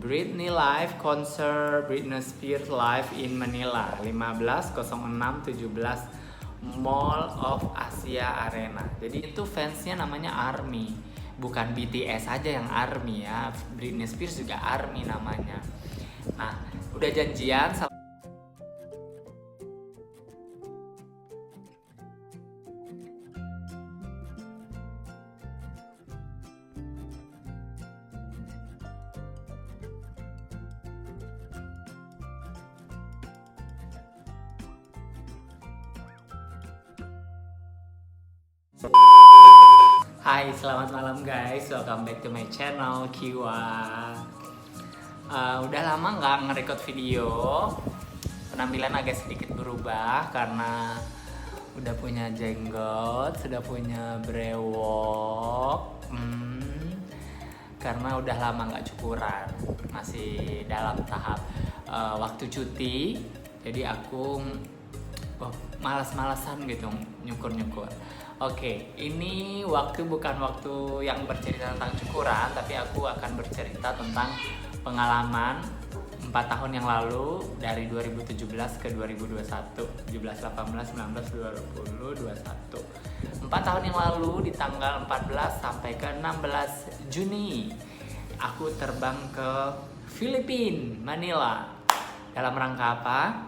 Britney Live Concert Britney Spears Live in Manila 15.06.17 Mall of Asia Arena. Jadi itu fansnya namanya ARMY, bukan BTS aja yang ARMY ya, Britney Spears juga ARMY namanya. Nah, udah janjian Hai, selamat malam guys, welcome back to my channel Kiwa. Udah lama nggak nge-record video, penampilan agak sedikit berubah karena udah punya jenggot, sudah punya brewok, karena udah lama nggak cukuran, masih dalam tahap waktu cuti, jadi aku malas-malasan gitu nyukur-nyukur. Oke, ini bukan waktu yang bercerita tentang cukuran, tapi aku akan bercerita tentang pengalaman 4 tahun yang lalu dari 2017 ke 2021, 17, 18, 19, 20, 21. 4 tahun yang lalu di tanggal 14 sampai ke 16 Juni, aku terbang ke Filipina, Manila. Dalam rangka apa?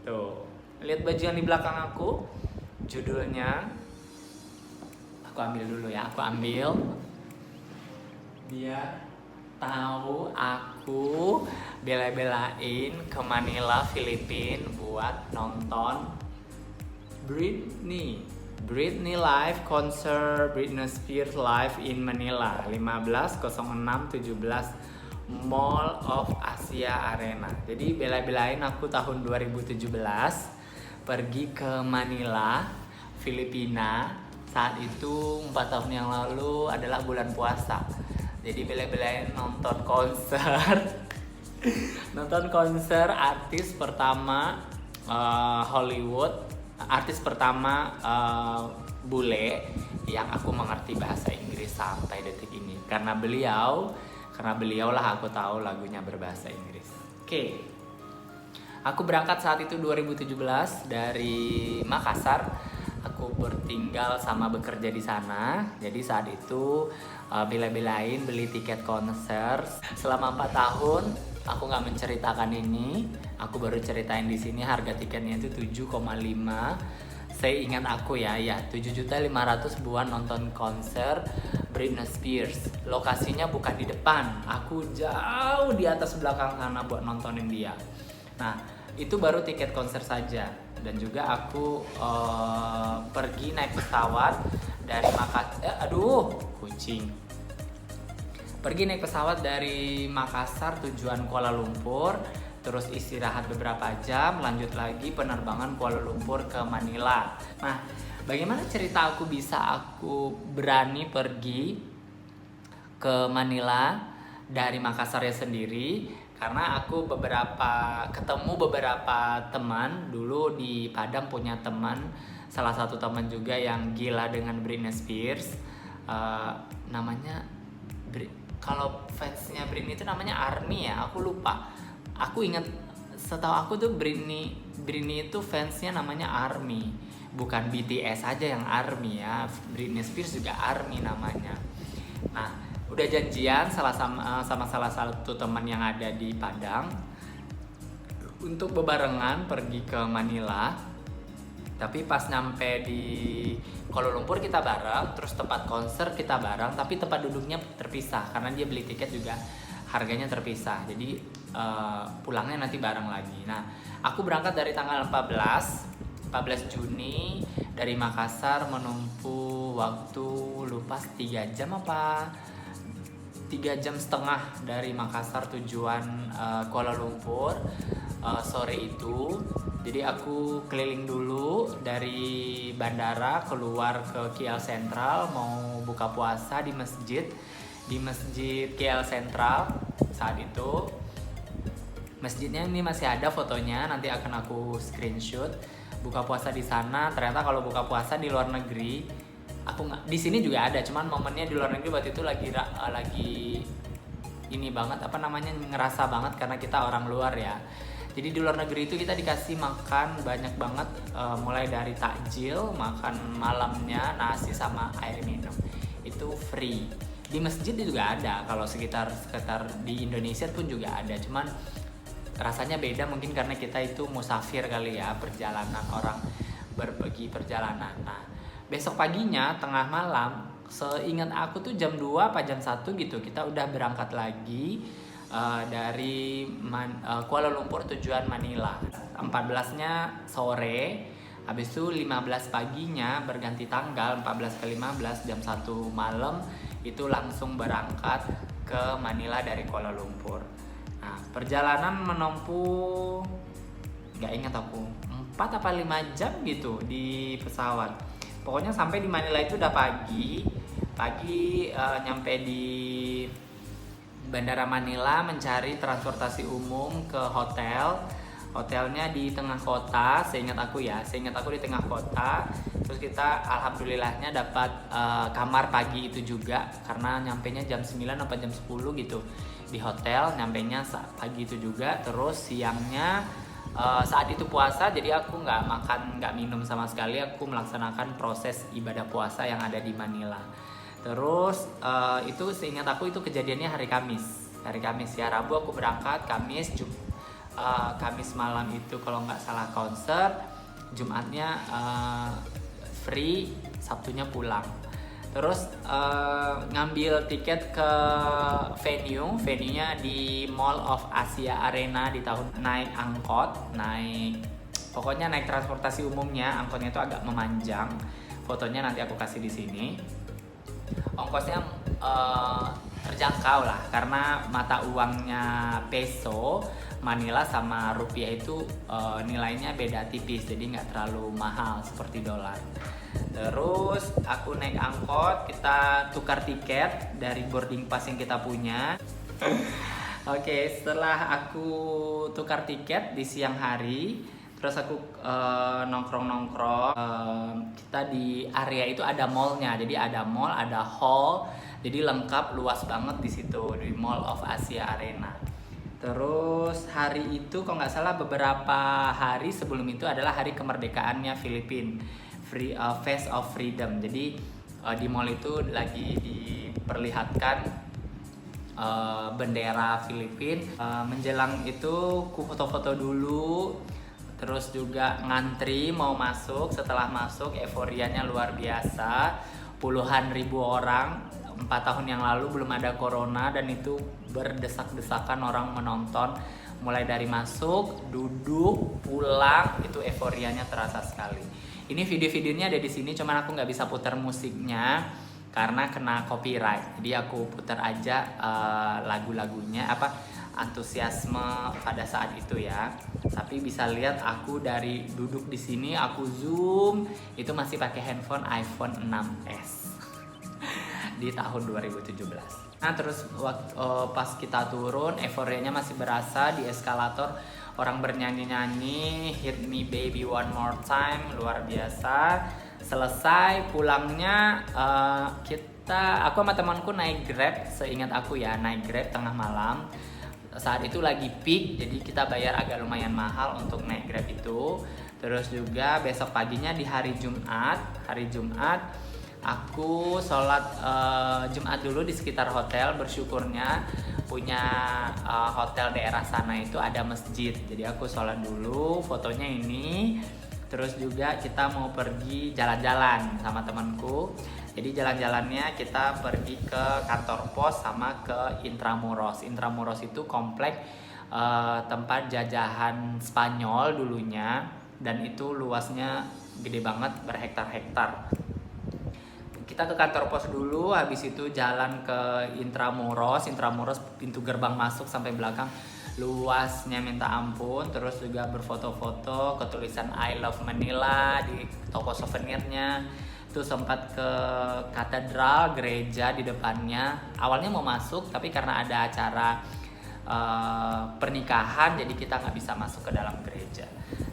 Tuh, lihat baju yang di belakang aku, judulnya. Aku ambil dulu ya, biar tahu aku bela-belain ke Manila, Filipina buat nonton Britney Live Concert Britney Spears Live in Manila 15.06.17 Mall of Asia Arena. Jadi bela-belain aku tahun 2017 pergi ke Manila, Filipina. Saat itu 4 tahun yang lalu adalah bulan puasa. Jadi bela-belain nonton konser artis pertama Hollywood, artis pertama bule yang aku mengerti bahasa Inggris sampai detik ini. Karena beliau lah aku tahu lagunya berbahasa Inggris. Oke. Aku berangkat saat itu 2017 dari Makassar. Aku bertinggal sama bekerja di sana. Jadi saat itu bela-belain beli tiket konser. Selama 4 tahun aku nggak menceritakan ini. Aku baru ceritain di sini harga tiketnya itu 7,5. Saya ingat aku ya 7.500.000 buat nonton konser Britney Spears. Lokasinya bukan di depan. Aku jauh di atas belakang sana buat nontonin dia. Nah, itu baru tiket konser saja. Dan juga aku pergi naik pesawat dari Pergi naik pesawat dari Makassar tujuan Kuala Lumpur, terus istirahat beberapa jam, lanjut lagi penerbangan Kuala Lumpur ke Manila. Nah, bagaimana cerita aku berani pergi ke Manila dari Makassar ya sendiri? Karena aku ketemu beberapa teman dulu di Padang, punya teman, salah satu teman juga yang gila dengan Britney Spears, namanya kalau fansnya Britney itu namanya ARMY ya, aku lupa. Aku ingat, setahu aku tuh Britney itu fansnya namanya ARMY, bukan BTS aja yang ARMY ya, Britney Spears juga ARMY namanya. Nah, udah janjian sama salah satu teman yang ada di Padang untuk bebarengan pergi ke Manila. Tapi pas nyampe di Kuala Lumpur kita bareng, terus tempat konser kita bareng, tapi tempat duduknya terpisah karena dia beli tiket juga harganya terpisah. Jadi pulangnya nanti bareng lagi. Nah, aku berangkat dari tanggal 14 Juni dari Makassar, menempuh waktu lupa 3 jam apa 3 jam setengah dari Makassar tujuan Kuala Lumpur sore itu. Jadi aku keliling dulu dari bandara keluar ke KL Sentral, mau buka puasa di masjid KL Sentral. Saat itu masjidnya ini masih ada fotonya, nanti akan aku screenshot. Buka puasa di sana. Ternyata kalau buka puasa di luar negeri, aku nggak, di sini juga ada, cuman momennya di luar negeri waktu itu lagi ini banget apa namanya, ngerasa banget karena kita orang luar ya. Jadi di luar negeri itu kita dikasih makan banyak banget, mulai dari takjil, makan malamnya, nasi sama air minum. Itu free. Di masjid juga ada, kalau sekitar di Indonesia pun juga ada. Cuman rasanya beda mungkin karena kita itu musafir kali ya, perjalanan orang berbagi perjalanan. Nah, besok paginya tengah malam, seingat aku tuh jam 2 apa jam 1 gitu, kita udah berangkat lagi dari Kuala Lumpur tujuan Manila. 14-nya sore, habis itu 15 paginya berganti tanggal 14 ke 15 jam 1 malam itu langsung berangkat ke Manila dari Kuala Lumpur. Nah, perjalanan menempuh nggak ingat aku 4 apa 5 jam gitu di pesawat. Pokoknya sampai di Manila itu udah pagi, nyampe di Bandara Manila, mencari transportasi umum ke hotelnya di tengah kota, seingat aku di tengah kota. Terus kita alhamdulillahnya dapat kamar pagi itu juga, karena nyampenya jam 9 atau jam 10 gitu di hotel, nyampenya pagi itu juga. Terus siangnya saat itu puasa, jadi aku nggak minum sama sekali, aku melaksanakan proses ibadah puasa yang ada di Manila. Terus itu seingat aku itu kejadiannya hari Kamis ya. Rabu aku berangkat, Kamis malam itu kalau nggak salah konser, Jumatnya free, Sabtunya pulang. Terus ngambil tiket ke venue-nya di Mall of Asia Arena di tahun pokoknya naik transportasi umumnya, angkotnya itu agak memanjang. Fotonya nanti aku kasih di sini. Ongkosnya terjangkau lah, karena mata uangnya peso Manila sama rupiah itu nilainya beda tipis, jadi nggak terlalu mahal seperti dolar. Terus aku naik angkot, kita tukar tiket dari boarding pass yang kita punya. Oke, setelah aku tukar tiket di siang hari, terus aku nongkrong. Kita di area itu ada mallnya, jadi ada mall, ada hall, jadi lengkap, luas banget di situ di Mall of Asia Arena. Terus hari itu kalau nggak salah beberapa hari sebelum itu adalah hari kemerdekaannya Filipina, Face of Freedom. Jadi di mall itu lagi diperlihatkan bendera Filipina. Menjelang itu ku foto-foto dulu. Terus juga ngantri mau masuk. Setelah masuk euforianya luar biasa. Puluhan ribu orang. 4 tahun yang lalu belum ada corona, dan itu berdesak-desakan orang menonton. Mulai dari masuk, duduk, pulang, itu euforianya terasa sekali. Ini video-videonya ada di sini, cuman aku nggak bisa putar musiknya karena kena copyright. Jadi aku putar aja lagu-lagunya, antusiasme pada saat itu ya. Tapi bisa lihat aku dari duduk di sini, aku zoom, itu masih pakai handphone iPhone 6s di tahun 2017. Nah terus pas kita turun, euforianya masih berasa di eskalator, orang bernyanyi-nyanyi Hit Me Baby One More Time, luar biasa. Selesai pulangnya aku sama temanku naik Grab, seingat aku ya, naik Grab tengah malam. Saat itu lagi peak, jadi kita bayar agak lumayan mahal untuk naik Grab itu. Terus juga besok paginya di hari Jumat aku sholat Jumat dulu di sekitar hotel. Bersyukurnya punya hotel daerah sana itu ada masjid, jadi aku sholat dulu, fotonya ini. Terus juga kita mau pergi jalan-jalan sama temanku. Jadi jalan-jalannya kita pergi ke kantor pos sama ke Intramuros. Intramuros itu komplek tempat jajahan Spanyol dulunya, dan itu luasnya gede banget, berhektar-hektar. Kita ke kantor pos dulu, habis itu jalan ke Intramuros. Pintu gerbang masuk sampai belakang, luasnya minta ampun. Terus juga berfoto-foto, ketulisan I Love Manila di toko souvenirnya. Itu sempat ke katedral, gereja di depannya. Awalnya mau masuk, tapi karena ada acara pernikahan, jadi kita nggak bisa masuk ke dalam gereja.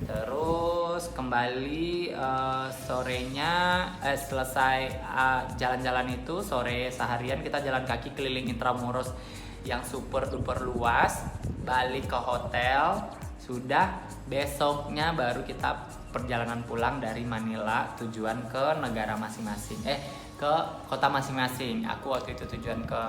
Terus kembali sorenya selesai jalan-jalan itu, sore seharian kita jalan kaki keliling Intramuros yang super duper luas, balik ke hotel, sudah besoknya baru kita perjalanan pulang dari Manila tujuan ke negara masing-masing, ke kota masing-masing. Aku waktu itu tujuan ke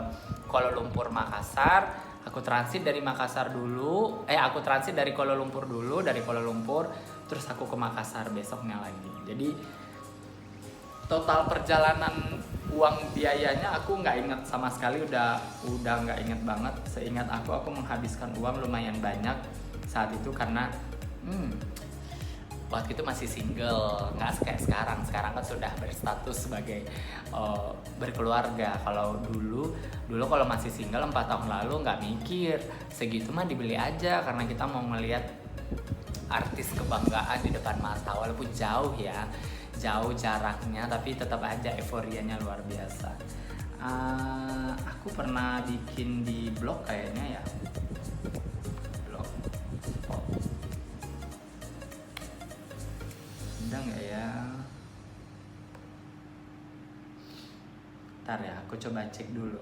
Kuala Lumpur, Makassar. Aku transit dari Makassar dulu, aku transit dari Kuala Lumpur dulu, dari Kuala Lumpur terus aku ke Makassar besoknya lagi. Jadi total perjalanan uang biayanya aku nggak ingat sama sekali, udah nggak ingat banget. Seingat aku menghabiskan uang lumayan banyak saat itu karena waktu itu masih single, nggak kayak sekarang. Sekarang kan sudah berstatus sebagai berkeluarga. Kalau dulu kalau masih single 4 tahun lalu nggak mikir segitu mah, dibeli aja karena kita mau melihat artis kebanggaan di depan mata. Walaupun jauh jaraknya, tapi tetap aja euforianya luar biasa. Aku pernah bikin di blog kayaknya ya. Nggak ya, ntar ya aku coba cek dulu.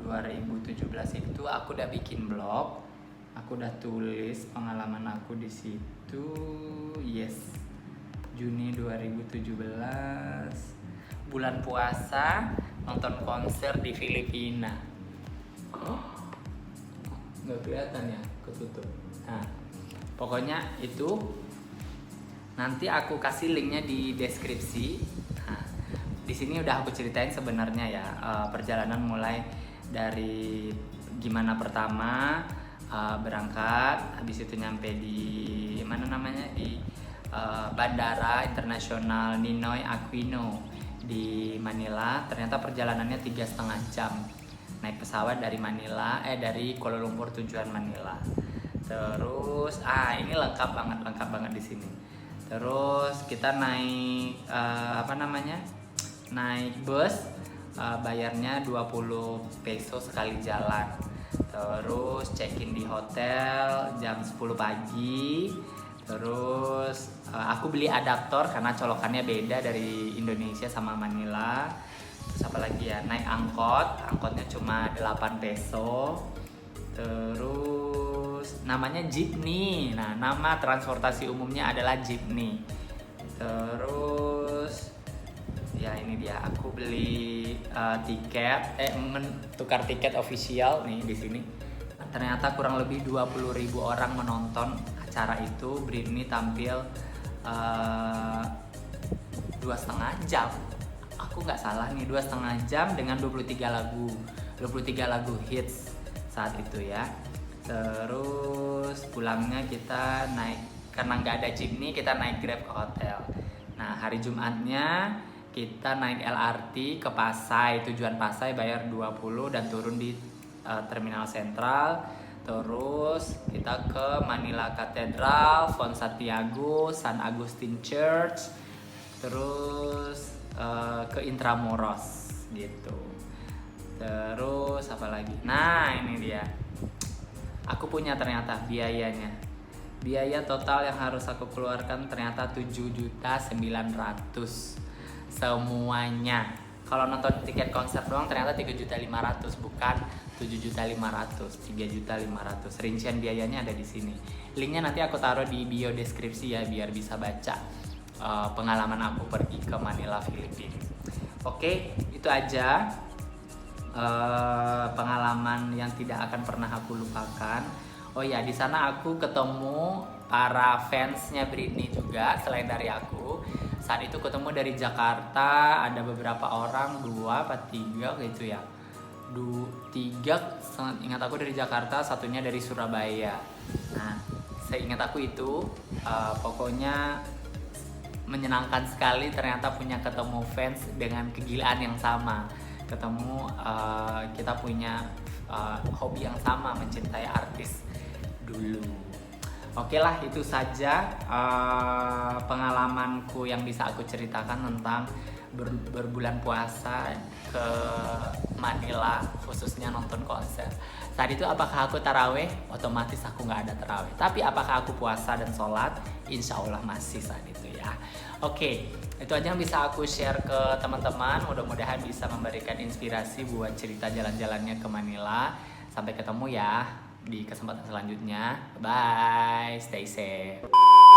2017 itu aku udah bikin blog, aku udah tulis pengalaman aku di situ. Yes, Juni 2017, bulan puasa, nonton konser di Filipina. Nggak kelihatan ya, ketutup. Nah, pokoknya itu. Nanti aku kasih linknya di deskripsi. Nah, di sini udah aku ceritain sebenarnya ya, perjalanan mulai dari gimana pertama berangkat, habis itu nyampe di mana namanya, di Bandara Internasional Ninoy Aquino di Manila. Ternyata perjalanannya 3,5 jam naik pesawat dari dari Kuala Lumpur tujuan Manila. Terus ini lengkap banget di sini. Terus kita naik naik bus, bayarnya 20 peso sekali jalan. Terus check-in di hotel jam 10 pagi. Terus aku beli adaptor karena colokannya beda dari Indonesia sama Manila. Terus apa lagi ya, naik angkotnya cuma 8 peso. Terus namanya jeepney. Nah, nama transportasi umumnya adalah jeepney. Terus ya ini dia, aku beli tiket, tukar tiket official nih di sini. Ternyata kurang lebih 20.000 orang menonton acara itu. Britney tampil 2,5 jam. Aku nggak salah nih, 2,5 jam dengan 23 lagu hits saat itu ya. Terus pulangnya kita naik, karena nggak ada jeepney, kita naik Grab ke hotel. Nah, hari Jumatnya kita naik LRT ke Pasay, tujuan Pasay, bayar 20 dan turun di Terminal Sentral. Terus kita ke Manila Cathedral, Font Santiago, San Agustin Church, terus ke Intramuros gitu. Terus apa lagi? Nah, ini dia. Aku punya ternyata biayanya. Biaya total yang harus aku keluarkan ternyata 7.900.000 semuanya. Kalau nonton tiket konser doang ternyata 3.500.000, bukan 7.500.000, 3.500.000. Rincian biayanya ada di sini. Linknya nanti aku taruh di bio deskripsi ya, biar bisa baca pengalaman aku pergi ke Manila, Filipina. Oke, itu aja pengalaman yang tidak akan pernah aku lupakan. Oh ya, di sana aku ketemu para fansnya Britney juga selain dari aku. Saat itu ketemu dari Jakarta, ada beberapa orang, 2 apa 3 gitu ya. 3 ingat aku dari Jakarta, satunya dari Surabaya. Nah, seingat aku itu pokoknya menyenangkan sekali, ternyata punya ketemu fans dengan kegilaan yang sama. Ketemu kita punya hobi yang sama, mencintai artis dulu. Oke lah, itu saja pengalamanku yang bisa aku ceritakan tentang berbulan puasa ke Manila, khususnya nonton konser. Saat itu apakah aku taraweh? Otomatis aku nggak ada taraweh. Tapi apakah aku puasa dan sholat? Insya Allah masih saat itu ya. Oke, itu aja yang bisa aku share ke teman-teman. Mudah-mudahan bisa memberikan inspirasi buat cerita jalan-jalannya ke Manila. Sampai ketemu ya di kesempatan selanjutnya. Bye, stay safe.